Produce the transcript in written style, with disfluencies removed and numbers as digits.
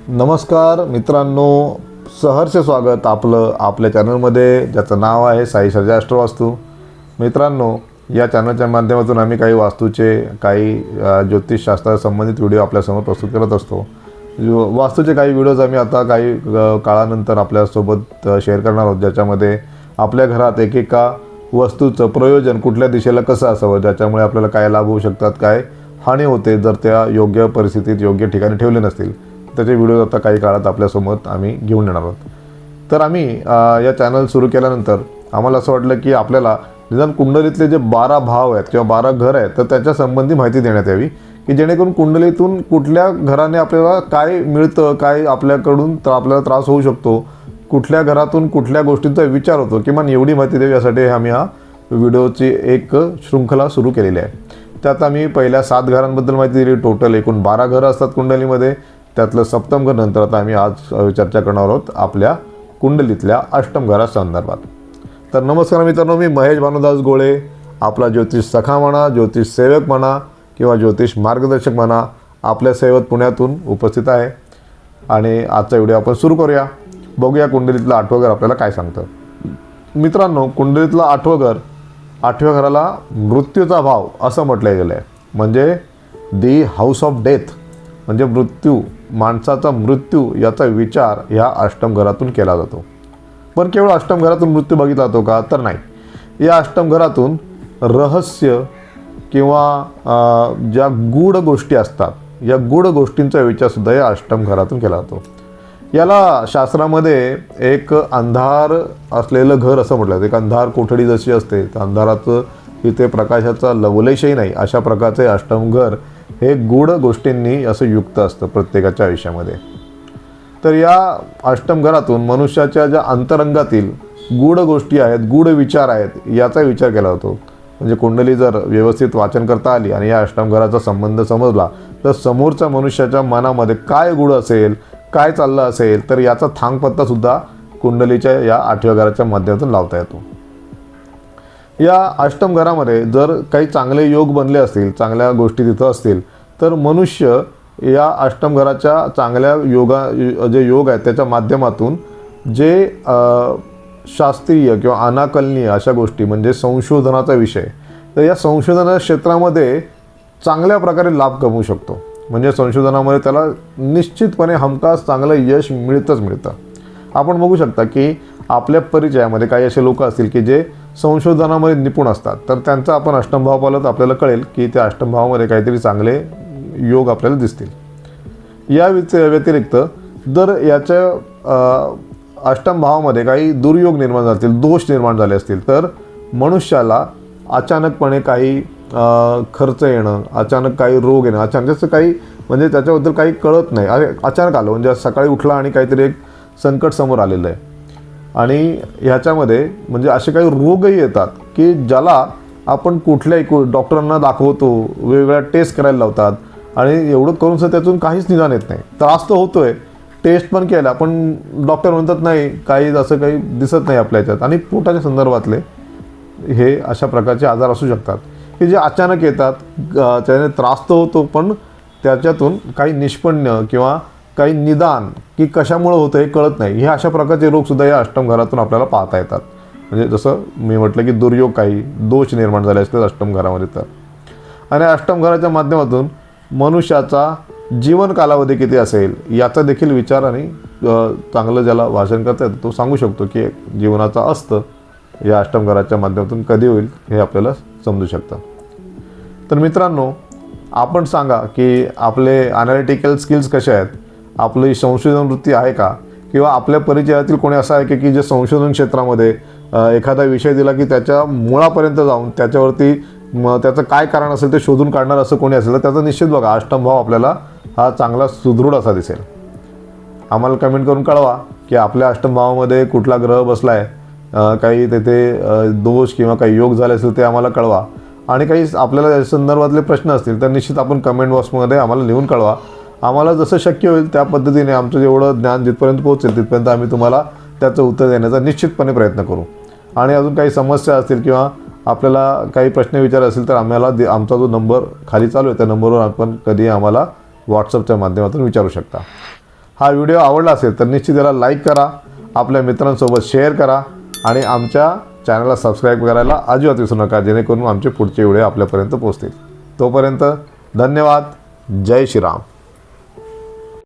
नमस्कार मित्रांनो, सहर्ष स्वागत आपल्या चॅनलमध्ये, ज्याचं नाव आहे साई सर्जा अष्टवास्तू। मित्रांनो, या चॅनलच्या माध्यमातून आम्ही काही वास्तूचे काही ज्योतिषशास्त्रा संबंधित व्हिडिओ आपल्यासमोर प्रस्तुत करत असतो। वास्तूचे काही व्हिडिओज आम्ही आता काही काळानंतर आपल्यासोबत शेअर करणार आहोत, ज्याच्यामध्ये आपल्या घरात एकेका वस्तूचं प्रयोजन कुठल्या दिशेला कसं असावं, ज्याच्यामुळे आपल्याला काय लाभ होऊ शकतात, काय हानी होते जर त्या योग्य परिस्थितीत योग्य ठिकाणी ठेवले नसतील, त्याचे व्हिडिओ आता काही काळात आपल्यासमोर आम्ही घेऊन येणार आहोत। तर आम्ही या चॅनल सुरू केल्यानंतर आम्हाला असं वाटलं की आपल्याला निदान कुंडलीतले जे 12 भाव आहेत किंवा 12 घर आहेत, तर त्याच्या संबंधी माहिती देण्यात यावी, की जेणेकरून कुंडलीतून कुठल्या घराने आपल्याला काय मिळतं, काय आपल्याकडून आपल्याला त्रास होऊ शकतो, कुठल्या घरातून कुठल्या गोष्टींचा विचार होतो, किमान एवढी माहिती द्यावी यासाठी आम्ही हा व्हिडिओची एक शृंखला सुरू केलेली आहे। त्यात आम्ही पहिल्या 7 घरांबद्दल माहिती दिली। टोटल एकूण 12 घरं असतात कुंडलीमध्ये, त्यातलं सप्तम घर नंतर आता आम्ही आज चर्चा करणार आहोत आपल्या कुंडलीतल्या अष्टम घरासंदर्भात। तर नमस्कार मित्रांनो, मी महेश भानुदास गोळे, आपला ज्योतिष सखा म्हणा, ज्योतिष सेवक म्हणा किंवा ज्योतिष मार्गदर्शक म्हणा, आपल्या सेवेत पुण्यातून उपस्थित आहे। आणि आजचा व्हिडिओ आपण सुरू करूया। बघूया कुंडलीतलं 8वं घर आपल्याला काय सांगतं। मित्रांनो, कुंडलीतलं 8वं घर, 8व्या घराला मृत्यूचा भाव असं म्हटलं गेलं आहे, म्हणजे दी हाऊस ऑफ डेथ, म्हणजे मृत्यू, माणसाचा मृत्यू याचा विचार ह्या अष्टम घरातून केला जातो। पण केवळ अष्टम घरातून मृत्यू बघितला जातो का? तर नाही। या अष्टम घरातून रहस्य किंवा ज्या गूढ गोष्टी असतात, या गूढ गोष्टींचा विचारसुद्धा या अष्टम घरातून केला जातो। याला शास्त्रामध्ये एक अंधार असलेलं घर असं म्हटलं जातं। एक अंधार कोठडी जशी असते, तर अंधाराचं तिथे प्रकाशाचा लवलेशही नाही, अशा प्रकारचे अष्टम घर हे गूढ गोष्टींनी असं युक्त असतं प्रत्येकाच्या आयुष्यामध्ये। तर या अष्टम घरातून मनुष्याच्या ज्या अंतरंगातील गूढ गोष्टी आहेत, गूढ विचार आहेत, याचा विचार केला जातो। म्हणजे कुंडली जर व्यवस्थित वाचन करता आली आणि या अष्टम घराचा संबंध समजला, तर समोरच्या मनुष्याच्या मनामध्ये काय गूढ असेल, काय चाललं असेल, तर याचा थांगपत्तासुद्धा कुंडलीच्या या 8व्या घराच्या माध्यमातून लावता येतो। या अष्टम घरामध्ये जर काही चांगले योग बनले असतील, चांगल्या गोष्टी तिथं असतील, तर मनुष्य या अष्टम घराच्या चांगल्या जे योग आहेत त्याच्या माध्यमातून जे शास्त्रीय किंवा अनाकलनीय अशा गोष्टी, म्हणजे संशोधनाचा विषय, तर या संशोधनाच्या क्षेत्रामध्ये चांगल्या प्रकारे लाभ कमवू शकतो। म्हणजे संशोधनामध्ये त्याला निश्चितपणे हमखास चांगलं यश मिळतं। आपण बघू शकता की आपल्या परिचयामध्ये काही असे लोक असतील की जे संशोधनामध्ये निपुण असतात, तर त्यांचा आपण अष्टम भाव पाहिलं तर आपल्याला कळेल की त्या अष्टम भावामध्ये काहीतरी चांगले योग आपल्याला दिसतील। या व्यतिरिक्त जर याच्या अष्टम भावामध्ये काही दुर्योग निर्माण झाले, दोष निर्माण झाले असतील, तर मनुष्याला अचानकपणे काही खर्च येणं, अचानक काही रोग येणं, अचानक काही, म्हणजे त्याच्याबद्दल काही कळत नाही, अरे अचानक आलं, म्हणजे सकाळी उठला आणि काहीतरी एक संकट समोर आलेलं आहे। आणि ह्याच्यामध्ये म्हणजे असे काही रोगही येतात की ज्याला आपण कुठल्याही डॉक्टरांना दाखवतो, वेगवेगळ्या टेस्ट करायला लावतात, आणि एवढं करून सुद्धा त्यातून काहीच निदान येत नाही। त्रास तर होतोय, टेस्ट पण केला, पण डॉक्टर म्हणतात नाही, काही असं काही दिसत नाही आपल्या ह्याच्यात। आणि पोटाच्या संदर्भातले हे अशा प्रकारचे आजार असू शकतात की जे अचानक येतात, त्याने त्रास तर होतो, पण त्याच्यातून काही निष्पन्न किंवा काही निदान की कशामुळे होतं हे कळत नाही। हे अशा प्रकारचे रोगसुद्धा या अष्टम घरातून आपल्याला पाहता येतात। म्हणजे जसं मी म्हटलं की दुर्योग, काही दोष निर्माण झाले असतात अष्टम घरामध्ये। तर आणि अष्टम घराच्या माध्यमातून मनुष्याचा जीवन कालावधी किती असेल याचा देखील विचार आणि चांगलं ज्याला भाषण करता येतं तो सांगू शकतो की जीवनाचा अस्त या अष्टम घराच्या माध्यमातून कधी होईल हे आपल्याला समजू शकतं। तर मित्रांनो, आपण सांगा की आपले ॲनालिटिकल स्किल्स कसे आहेत, आपली संशोधन वृत्ती आहे का, किंवा आपल्या परिचयातील कोणी असं आहे की जे संशोधन क्षेत्रामध्ये एखादा विषय दिला की त्याच्या मुळापर्यंत जाऊन त्याच्यावरती त्याचं काय कारण असेल ते शोधून काढणार असं कोणी असेल, तर त्याचं निश्चित बघा अष्टम भाव आपल्याला हा चांगला सुदृढ असा दिसेल। आम्हाला कमेंट करून कळवा की आपल्या अष्टम भावामध्ये कुठला ग्रह बसला आहे, काही तेथे दोष किंवा काही योग झाले असेल ते आम्हाला कळवा। आणि काही आपल्याला या संदर्भातले प्रश्न असतील तर निश्चित आपण कमेंट बॉक्समध्ये आम्हाला लिहून कळवा। आम्हाला जसं शक्य होईल त्या पद्धतीने आमचं जेवढं ज्ञान जिथपर्यंत पोहोचेल तिथपर्यंत आम्ही तुम्हाला त्याचं उत्तर देण्याचा निश्चितपणे प्रयत्न करू। आणि अजून काही समस्या असतील किंवा आपल्याला काही प्रश्न विचार असेल तर आम्हाला आमचा जो नंबर खाली चालू आहे त्या नंबरवर आपण कधी आम्हाला व्हॉट्सअपच्या माध्यमातून विचारू शकता। हा व्हिडिओ आवडला असेल तर निश्चित त्याला लाईक करा, आपल्या मित्रांसोबत शेअर करा आणि आमच्या चॅनलला सबस्क्राईब करायला अजिबात विसरू नका, जेणेकरून आमचे पुढचे व्हिडिओ आपल्यापर्यंत पोहोचतील. तोपर्यंत धन्यवाद. जय श्रीराम.